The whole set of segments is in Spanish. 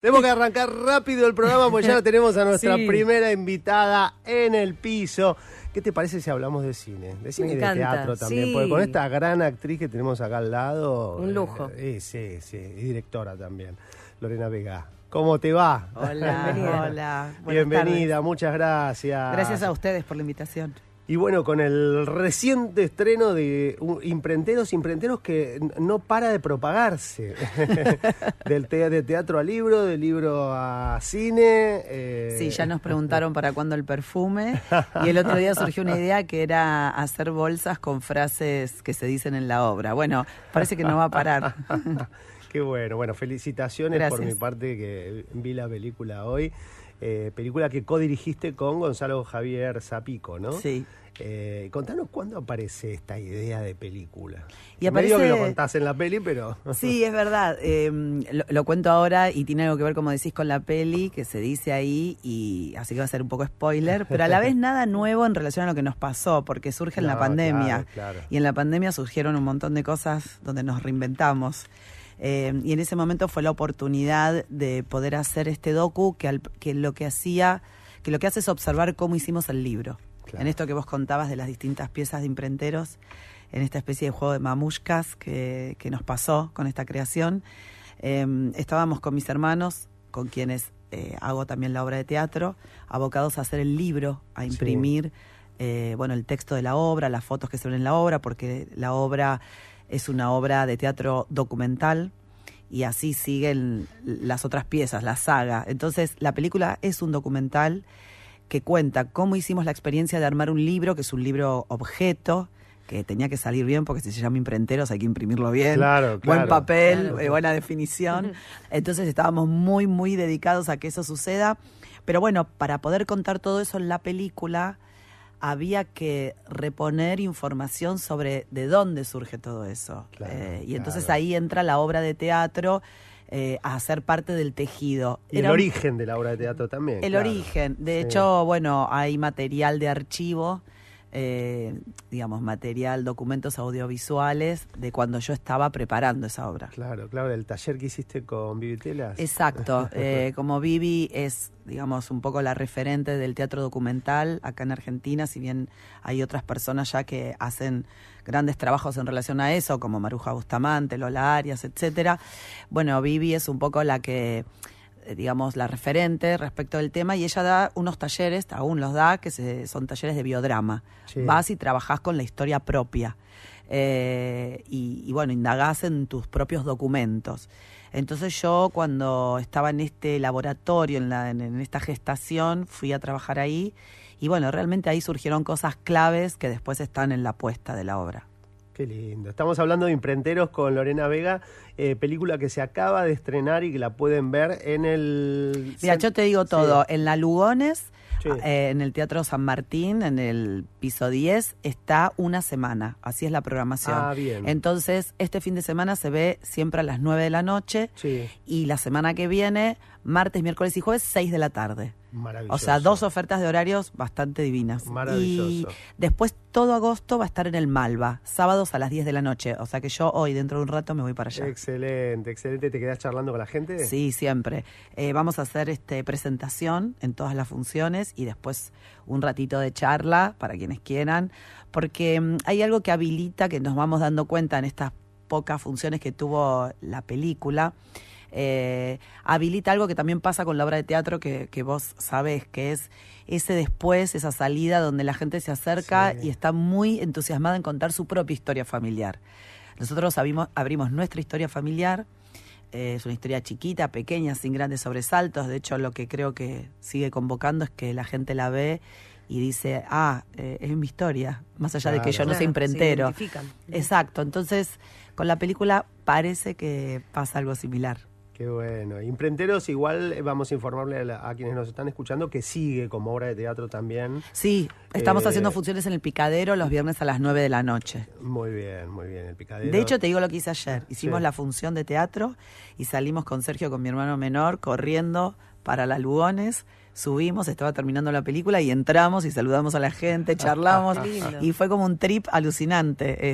Tenemos que arrancar rápido el programa porque ya tenemos a nuestra primera invitada en el piso. ¿Qué te parece si hablamos de cine? De cine y de teatro también. Sí. Porque con esta gran actriz que tenemos acá al lado. Un lujo. Sí, y directora también. Lorena Vega. ¿Cómo te va? Hola, hola. Bienvenida, tardes. Muchas gracias. Gracias a ustedes por la invitación. Y bueno, con el reciente estreno de Imprenteros que no para de propagarse. De teatro a libro, de libro a cine. Sí, ya nos preguntaron para cuándo el perfume. Y el otro día surgió una idea que era hacer bolsas con frases que se dicen en la obra. Bueno, parece que no va a parar. Qué bueno. Bueno, felicitaciones. Gracias. Por mi parte que vi la película hoy. Película que codirigiste con Gonzalo Javier Zapico, ¿no? Sí. Contanos cuándo aparece esta idea de película. Y aparece... Me digo que lo contás en la peli, pero... Sí, es verdad. Lo cuento ahora y tiene algo que ver, como decís, con la peli, que se dice ahí, y así que va a ser un poco spoiler, pero a la vez nada nuevo en relación a lo que nos pasó, porque surge en la pandemia. Claro. Y en la pandemia surgieron un montón de cosas donde nos reinventamos. Y en ese momento fue la oportunidad de poder hacer este docu que lo que hace es observar cómo hicimos el libro. Claro. En esto que vos contabas de las distintas piezas de Imprenteros, en esta especie de juego de mamushkas que nos pasó con esta creación. Estábamos con mis hermanos, con quienes hago también la obra de teatro, abocados a hacer el libro, a imprimir el texto de la obra, las fotos que se ven en la obra, porque la obra es una obra de teatro documental y así siguen las otras piezas, la saga. Entonces, la película es un documental que cuenta cómo hicimos la experiencia de armar un libro, que es un libro objeto, que tenía que salir bien porque si se llama Imprenteros hay que imprimirlo bien. Claro. Buen papel, buena definición. Entonces estábamos muy, muy dedicados a que eso suceda. Pero bueno, para poder contar todo eso en la película, había que reponer información sobre de dónde surge todo eso. Y entonces ahí entra la obra de teatro a ser parte del tejido. Y el origen de la obra de teatro también. El origen. De hecho, hay material de archivo, material, documentos audiovisuales de cuando yo estaba preparando esa obra. Claro, el taller que hiciste con Vivi Telas. Exacto. Como Vivi es, un poco la referente del teatro documental acá en Argentina, si bien hay otras personas ya que hacen grandes trabajos en relación a eso, como Maruja Bustamante, Lola Arias, etcétera. Bueno, Vivi es un poco la que, la referente respecto del tema, y ella da unos talleres, aún los da, que son talleres de biodrama. Sí. Vas y trabajás con la historia propia indagás en tus propios documentos. Entonces yo, cuando estaba en este laboratorio, en esta gestación, fui a trabajar ahí y realmente ahí surgieron cosas claves que después están en la puesta de la obra. Qué lindo. Estamos hablando de Imprenteros con Lorena Vega, película que se acaba de estrenar y que la pueden ver en el... Mira, yo te digo todo, en la Lugones, en el Teatro San Martín, en el piso 10, está una semana, así es la programación. Ah, bien. Entonces, este fin de semana se ve siempre a las 9 de la noche y la semana que viene, martes, miércoles y jueves, 6 de la tarde. Maravilloso. O sea, 2 ofertas de horarios bastante divinas. Maravilloso. Y después todo agosto va a estar en el Malva, sábados a las 10 de la noche. O sea que yo hoy, dentro de un rato, me voy para allá. Excelente. ¿Te quedás charlando con la gente? Sí, siempre. Vamos a hacer presentación en todas las funciones y después un ratito de charla para quienes quieran. Porque hay algo que habilita, que nos vamos dando cuenta en estas pocas funciones que tuvo la película. Habilita algo que también pasa con la obra de teatro que vos sabés, que es ese después, esa salida donde la gente se acerca y está muy entusiasmada en contar su propia historia familiar. Nosotros abrimos nuestra historia familiar, es una historia chiquita, pequeña, sin grandes sobresaltos. De hecho, lo que creo que sigue convocando es que la gente la ve y dice, es mi historia, más allá de que yo no sea imprentero. Se identifican. Exacto, entonces con la película parece que pasa algo similar. Qué bueno. Imprenteros, igual vamos a informarle a quienes nos están escuchando que sigue como obra de teatro también. Sí, estamos haciendo funciones en el Picadero los viernes a las 9 de la noche. Muy bien, el Picadero. De hecho, te digo lo que hice ayer. Hicimos la función de teatro y salimos con Sergio, con mi hermano menor, corriendo para la Lugones. subimos, estaba terminando la película y entramos y saludamos a la gente, charlamos y fue como un trip alucinante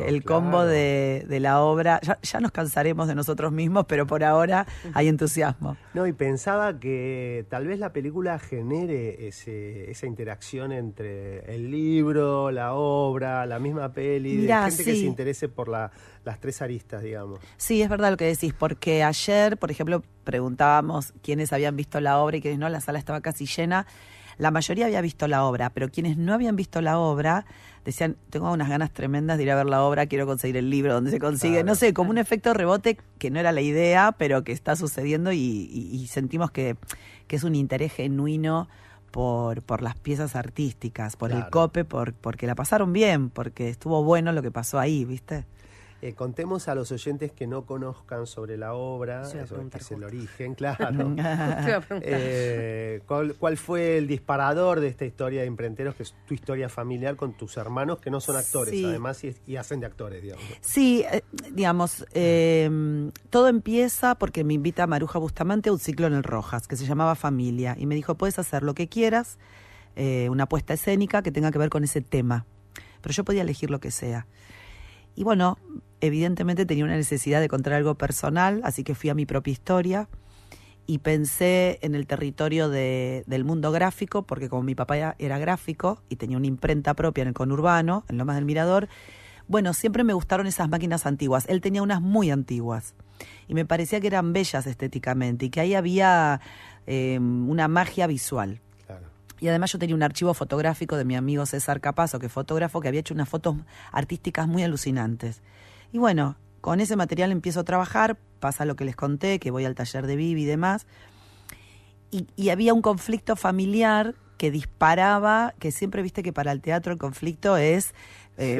el combo de la obra. Ya nos cansaremos de nosotros mismos, pero por ahora hay entusiasmo. No, y pensaba que tal vez la película genere esa interacción entre el libro, la obra, la misma peli, Mirá, de gente que se interese por las tres aristas, digamos. Sí, es verdad lo que decís, porque ayer, por ejemplo, preguntábamos quiénes habían visto la obra y quiénes no, la sala estaba casi llena. La mayoría había visto la obra, pero quienes no habían visto la obra decían, tengo unas ganas tremendas de ir a ver la obra, quiero conseguir el libro, donde se consigue, claro. No sé, como un efecto rebote que no era la idea, pero que está sucediendo y sentimos que es un interés genuino por las piezas artísticas, por el cope, porque la pasaron bien, porque estuvo bueno lo que pasó ahí, ¿viste? Contemos a los oyentes que no conozcan sobre la obra, que es el origen, claro. ¿Cuál fue el disparador de esta historia de Imprenteros, que es tu historia familiar con tus hermanos, que no son actores, además, y hacen de actores, digamos? Sí, digamos, todo empieza porque me invita Maruja Bustamante a un ciclo en el Rojas, que se llamaba Familia, y me dijo, puedes hacer lo que quieras, una puesta escénica que tenga que ver con ese tema, pero yo podía elegir lo que sea. Y bueno, evidentemente tenía una necesidad de contar algo personal, así que fui a mi propia historia y pensé en el territorio del mundo gráfico, porque como mi papá era gráfico y tenía una imprenta propia en el conurbano, en Lomas del Mirador, bueno, siempre me gustaron esas máquinas antiguas. Él tenía unas muy antiguas y me parecía que eran bellas estéticamente y que ahí había una magia visual. Y además yo tenía un archivo fotográfico de mi amigo César Capazo, que es fotógrafo, que había hecho unas fotos artísticas muy alucinantes. Y bueno, con ese material empiezo a trabajar, pasa lo que les conté, que voy al taller de Vivi y demás. Y había un conflicto familiar que disparaba, que siempre viste que para el teatro el conflicto es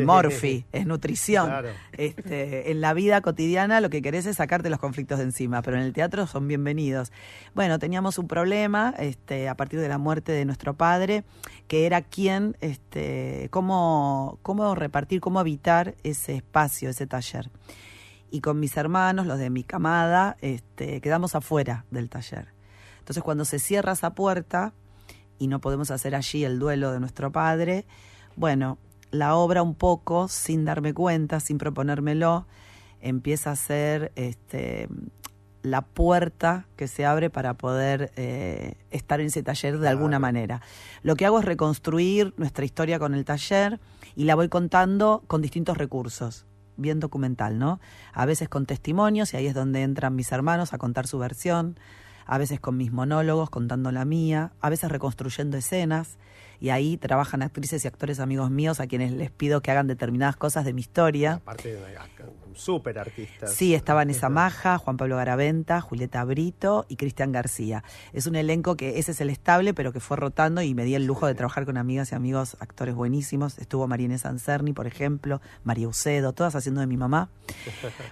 morfi, es nutrición. Claro. En la vida cotidiana lo que querés es sacarte los conflictos de encima, pero en el teatro son bienvenidos. Bueno, teníamos un problema a partir de la muerte de nuestro padre, que era cómo repartir, cómo habitar ese espacio, ese taller. Y con mis hermanos, los de mi camada, quedamos afuera del taller. Entonces cuando se cierra esa puerta y no podemos hacer allí el duelo de nuestro padre, bueno, la obra un poco, sin darme cuenta, sin proponérmelo, empieza a ser la puerta que se abre para poder estar en ese taller de alguna manera. Lo que hago es reconstruir nuestra historia con el taller y la voy contando con distintos recursos, bien documental, ¿no? A veces con testimonios, y ahí es donde entran mis hermanos a contar su versión, a veces con mis monólogos contando la mía, a veces reconstruyendo escenas, y ahí trabajan actrices y actores amigos míos a quienes les pido que hagan determinadas cosas de mi historia. Aparte de súper artistas. Sí, estaba Vanessa Maja, Juan Pablo Garaventa, Julieta Brito y Cristian García. Es un elenco que ese es el estable, pero que fue rotando y me di el lujo de trabajar con amigas y amigos, actores buenísimos. Estuvo María Inés Anserni, por ejemplo, María Ucedo, todas haciendo de mi mamá.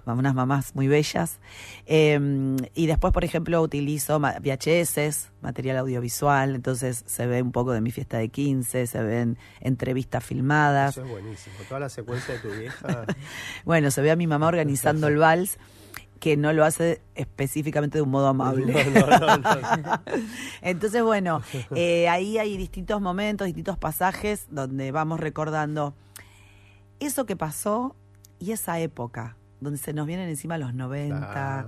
Unas mamás muy bellas. Y después, por ejemplo, utilizo VHS, material audiovisual, entonces se ve un poco de mi fiesta de 15, se ven entrevistas filmadas. Eso es buenísimo, toda la secuencia de tu vieja. Bueno, se ve a mi mamá organizando el vals, que no lo hace específicamente de un modo amable. No. Entonces, bueno, ahí hay distintos momentos, distintos pasajes donde vamos recordando eso que pasó y esa época, donde se nos vienen encima los 90, claro.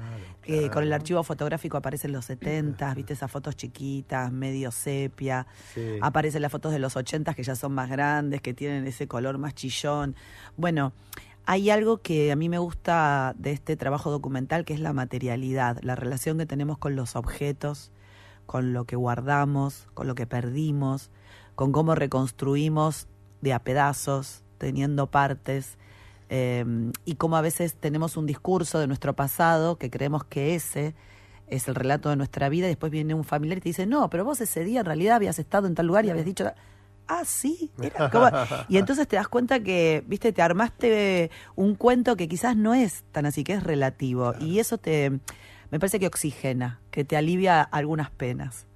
Con el archivo fotográfico aparecen los 70, viste esas fotos chiquitas, medio sepia, sí. Aparecen las fotos de los 80 que ya son más grandes, que tienen ese color más chillón. Bueno, hay algo que a mí me gusta de este trabajo documental, que es la materialidad, la relación que tenemos con los objetos, con lo que guardamos, con lo que perdimos, con cómo reconstruimos de a pedazos, teniendo partes, y cómo a veces tenemos un discurso de nuestro pasado que creemos que ese es el relato de nuestra vida, y después viene un familiar y te dice, no, pero vos ese día en realidad habías estado en tal lugar y habías dicho, ah, sí, era como... Y entonces te das cuenta que, viste, te armaste un cuento que quizás no es tan así, que es relativo, claro. Y eso me parece que oxigena, que te alivia algunas penas.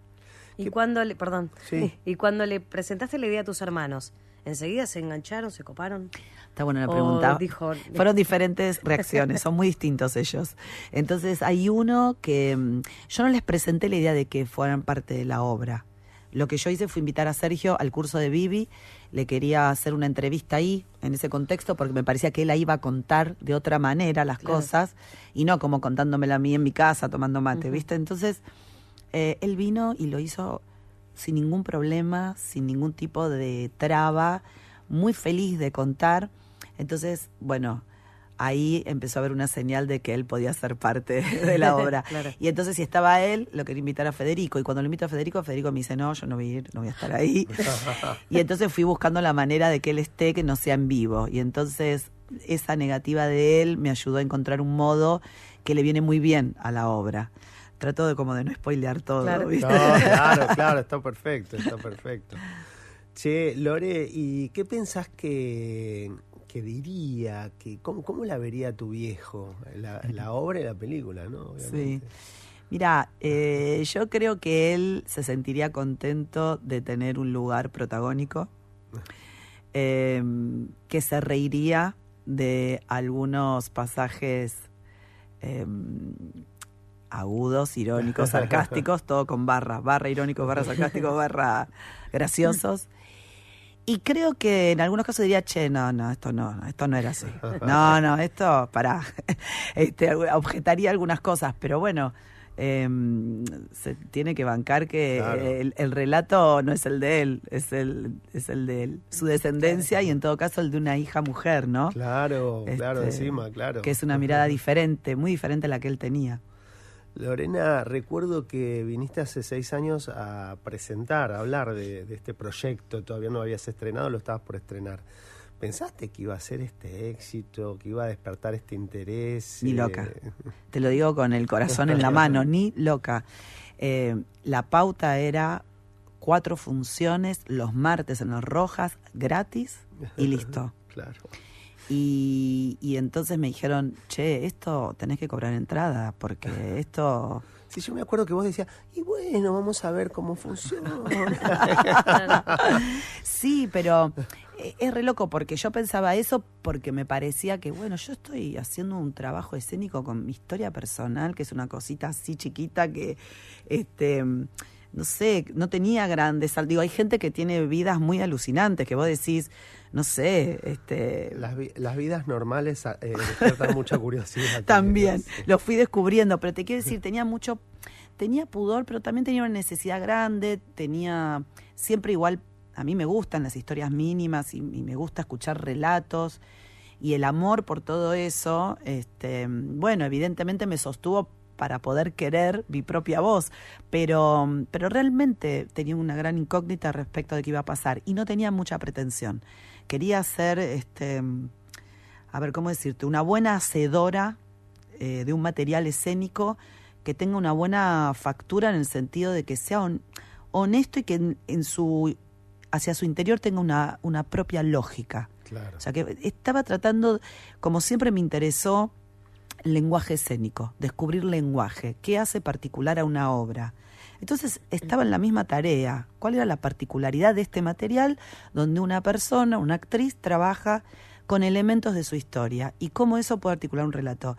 Y cuando le presentaste la idea a tus hermanos, ¿Enseguida se engancharon, se coparon? Está buena la pregunta. Dijo... Fueron diferentes reacciones, son muy distintos ellos. Entonces hay uno que yo no les presenté la idea de que fueran parte de la obra. Lo que yo hice fue invitar a Sergio al curso de Vivi, le quería hacer una entrevista ahí, en ese contexto, porque me parecía que él ahí iba a contar de otra manera las cosas, y no como contándomela a mí en mi casa, tomando mate, ¿viste? Entonces, él vino y lo hizo sin ningún problema, sin ningún tipo de traba, muy feliz de contar. Entonces, bueno, ahí empezó a haber una señal de que él podía ser parte de la obra. Claro. Y entonces, si estaba él, lo quería invitar a Federico. Y cuando lo invito a Federico me dice, no, yo no voy a ir, no voy a estar ahí. Y entonces fui buscando la manera de que él esté, que no sea en vivo. Y entonces, esa negativa de él me ayudó a encontrar un modo que le viene muy bien a la obra. Trato de como de no spoilear todo, Claro. ¿viste? No, claro, está perfecto, está perfecto. Che, Lore, ¿y qué pensás que diría? ¿Cómo la vería tu viejo? La obra y la película, ¿no? Obviamente. Sí. Mira, yo creo que él se sentiría contento de tener un lugar protagónico, que se reiría de algunos pasajes agudos, irónicos, sarcásticos, todo con barra irónicos, barra sarcásticos, barra graciosos. Y creo que en algunos casos diría, che, no, esto no era así. No, esto, pará. Objetaría algunas cosas, pero bueno, se tiene que bancar que claro, el relato no es el de él, es el de su descendencia, y en todo caso el de una hija mujer, ¿no? Claro, encima, claro. Que es una mirada diferente, muy diferente a la que él tenía. Lorena, recuerdo que viniste hace 6 años a presentar, a hablar de este proyecto. Todavía no lo habías estrenado, lo estabas por estrenar. ¿Pensaste que iba a ser este éxito, que iba a despertar este interés? Ni loca. Te lo digo con el corazón en la mano, ni loca. La pauta era 4 funciones los martes en los Rojas, gratis, y listo. Claro. Y entonces me dijeron, che, esto tenés que cobrar entrada, porque esto... Sí, yo me acuerdo que vos decías, y bueno, vamos a ver cómo funciona. Sí, pero es re loco, porque yo pensaba eso porque me parecía que, bueno, yo estoy haciendo un trabajo escénico con mi historia personal, que es una cosita así chiquita que, no sé, no tenía grandes... Digo, hay gente que tiene vidas muy alucinantes, que vos decís, no sé... Las vidas normales despiertan mucha curiosidad. También, sí, lo fui descubriendo, pero te quiero decir, tenía pudor, pero también tenía una necesidad grande, siempre igual, a mí me gustan las historias mínimas y me gusta escuchar relatos, y el amor por todo eso, bueno, evidentemente me sostuvo para poder querer mi propia voz, pero realmente tenía una gran incógnita respecto de qué iba a pasar, y no tenía mucha pretensión. Quería ser, a ver, ¿cómo decirte? Una buena hacedora de un material escénico que tenga una buena factura, en el sentido de que sea honesto y que hacia su interior tenga una propia lógica. Claro. O sea, que estaba tratando, como siempre me interesó, lenguaje escénico, descubrir lenguaje, qué hace particular a una obra. Entonces estaba en la misma tarea, cuál era la particularidad de este material donde una persona, una actriz, trabaja con elementos de su historia y cómo eso puede articular un relato.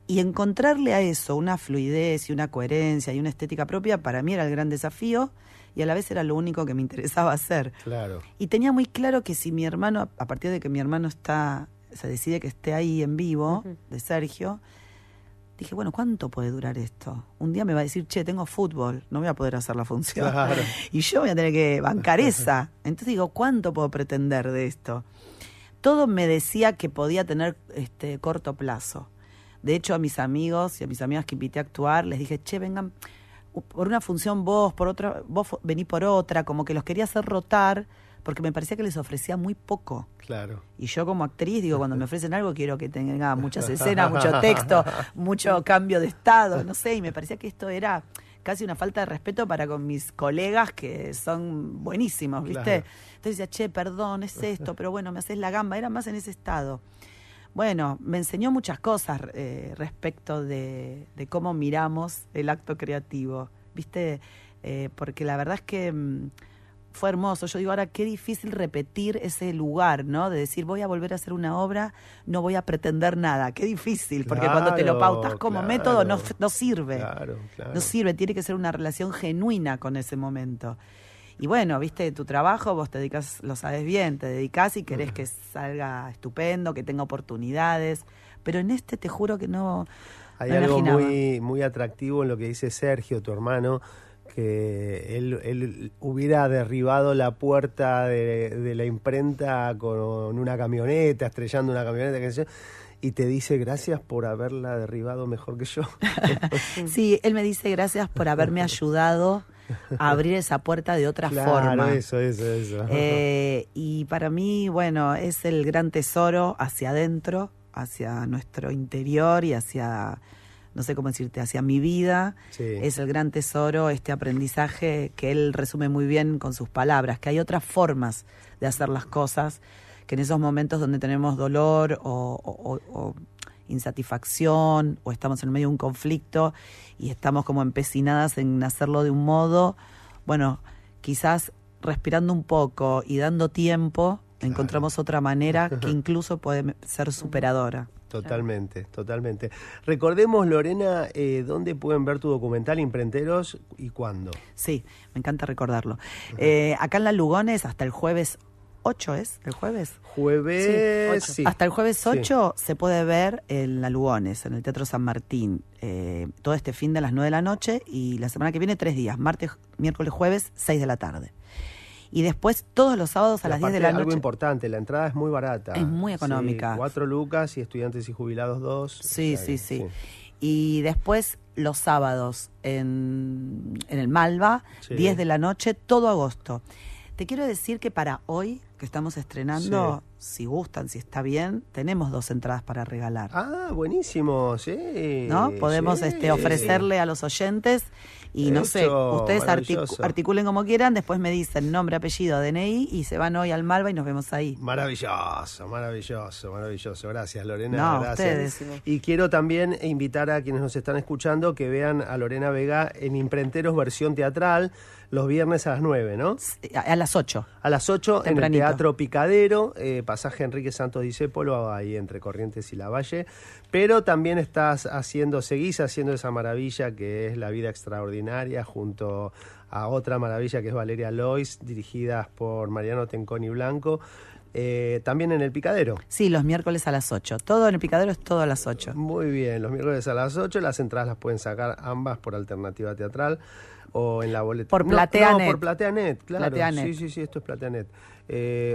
Y encontrarle a eso una fluidez y una coherencia y una estética propia, para mí era el gran desafío, y a la vez era lo único que me interesaba hacer. Claro. Y tenía muy claro que si mi hermano, a partir de que mi hermano se decide que esté ahí en vivo, de Sergio, dije, bueno, ¿cuánto puede durar esto? Un día me va a decir, che, tengo fútbol, no voy a poder hacer la función. Claro. Y yo voy a tener que bancar esa. Entonces digo, ¿cuánto puedo pretender de esto? Todo me decía que podía tener corto plazo. De hecho, a mis amigos y a mis amigas que invité a actuar, les dije, che, vengan por una función vos, por otra, vos vení por otra, como que los quería hacer rotar, porque me parecía que les ofrecía muy poco. Claro. Y yo como actriz, digo, cuando me ofrecen algo quiero que tenga muchas escenas, mucho texto, mucho cambio de estado, no sé, y me parecía que esto era casi una falta de respeto para con mis colegas que son buenísimos, ¿viste? Claro. Entonces decía, che, perdón, es esto, pero bueno, me haces la gamba, era más en ese estado. Bueno, me enseñó muchas cosas respecto de cómo miramos el acto creativo, ¿viste? Porque la verdad es que fue hermoso. Yo digo, ahora qué difícil repetir ese lugar, ¿no? De decir, voy a volver a hacer una obra, no voy a pretender nada. Qué difícil, porque cuando te lo pautas como método no sirve. Claro. No sirve, tiene que ser una relación genuina con ese momento. Y bueno, viste, tu trabajo, vos te dedicas, lo sabes bien, te dedicás y querés que salga estupendo, que tenga oportunidades. Pero en este te juro que no. Hay no algo imaginaba. muy atractivo en lo que dice Sergio, tu hermano, que él hubiera derribado la puerta de la imprenta con una camioneta, estrellando una camioneta, qué sé yo, y te dice gracias por haberla derribado mejor que yo. Sí, él me dice gracias por haberme ayudado a abrir esa puerta de otra forma. Claro, eso. Y para mí, bueno, es el gran tesoro hacia adentro, hacia nuestro interior y hacia, no sé cómo decirte, hacia mi vida. Sí. Es el gran tesoro, este aprendizaje que él resume muy bien con sus palabras, que hay otras formas de hacer las cosas, que en esos momentos donde tenemos dolor o insatisfacción o estamos en medio de un conflicto y estamos como empecinadas en hacerlo de un modo, bueno, quizás respirando un poco y dando tiempo, encontramos otra manera que incluso puede ser superadora. Totalmente. Recordemos, Lorena, ¿dónde pueden ver tu documental Imprenteros y cuándo? Sí, me encanta recordarlo. Acá en La Lugones hasta el jueves 8, ¿es? ¿El jueves? Jueves, Sí, sí. Hasta el jueves 8 se puede ver en La Lugones, en el Teatro San Martín, todo este fin de las 9 de la noche y la semana que viene 3 días, martes, miércoles, jueves, 6 de la tarde. Y después todos los sábados a las 10 de la noche. Algo importante, la entrada es muy barata. Es muy económica. Sí, 4 lucas y estudiantes y jubilados 2. Sí. Y después los sábados en el Malva, Sí. 10 de la noche, todo agosto. Te quiero decir que para hoy, que estamos estrenando, si gustan, si está bien, tenemos 2 entradas para regalar. Ah, buenísimo, sí. ¿No? Podemos sí. ofrecerle a los oyentes y no sé, Hecho, ustedes maravilloso. articulen como quieran, después me dicen nombre, apellido, DNI y se van hoy al Malva y nos vemos ahí. Maravilloso. Gracias, Lorena. No, gracias. ustedes. Y quiero también invitar a quienes nos están escuchando que vean a Lorena Vega en Imprenteros versión teatral los viernes a las 9, ¿no? A las 8. A las 8 en el Tempranito. Teatro Picadero, pasaje Enrique Santos Discépolo, ahí entre Corrientes y Lavalle. Pero también seguís haciendo esa maravilla que es La Vida Extraordinaria, junto a otra maravilla que es Valeria Lois, dirigidas por Mariano Tenconi Blanco, también en el Picadero. Sí, los miércoles a las 8. Todo en el Picadero es todo a las 8. Muy bien, los miércoles a las 8, las entradas las pueden sacar ambas por Alternativa Teatral o en la boletería. Por PlateaNet. Por PlateaNet, claro. PlateaNet. Sí, esto es PlateaNet.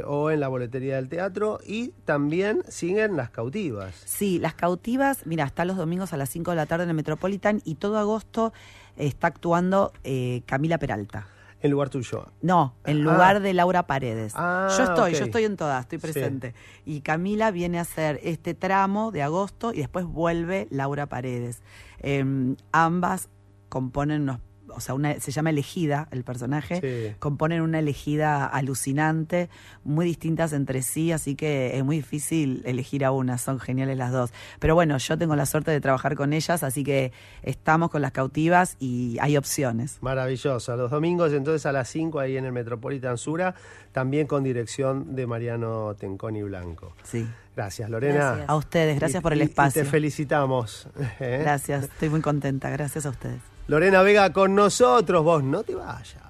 O en la boletería del teatro y también siguen Las Cautivas. Sí, Las Cautivas, mira, está los domingos a las 5 de la tarde en el Metropolitan y todo agosto está actuando Camila Peralta. En lugar tuyo. No, en lugar de Laura Paredes. Ah, Yo ok. estoy en todas, estoy presente. Y Camila viene a hacer este tramo de agosto y después vuelve Laura Paredes. Ambas componen unos, o sea, se llama Elegida el personaje, Sí. componen una elegida alucinante, muy distintas entre sí, así que es muy difícil elegir a una, son geniales las dos. Pero bueno, yo tengo la suerte de trabajar con ellas, así que estamos con Las Cautivas y hay opciones. Maravilloso. Los domingos entonces a las 5 ahí en el Metropolitan Sura, también con dirección de Mariano Tenconi Blanco. Sí. Gracias, Lorena. Gracias. A ustedes, gracias por el Y espacio. te felicitamos. Gracias, estoy muy contenta, gracias a ustedes. Lorena Vega con nosotros, vos no te vayas.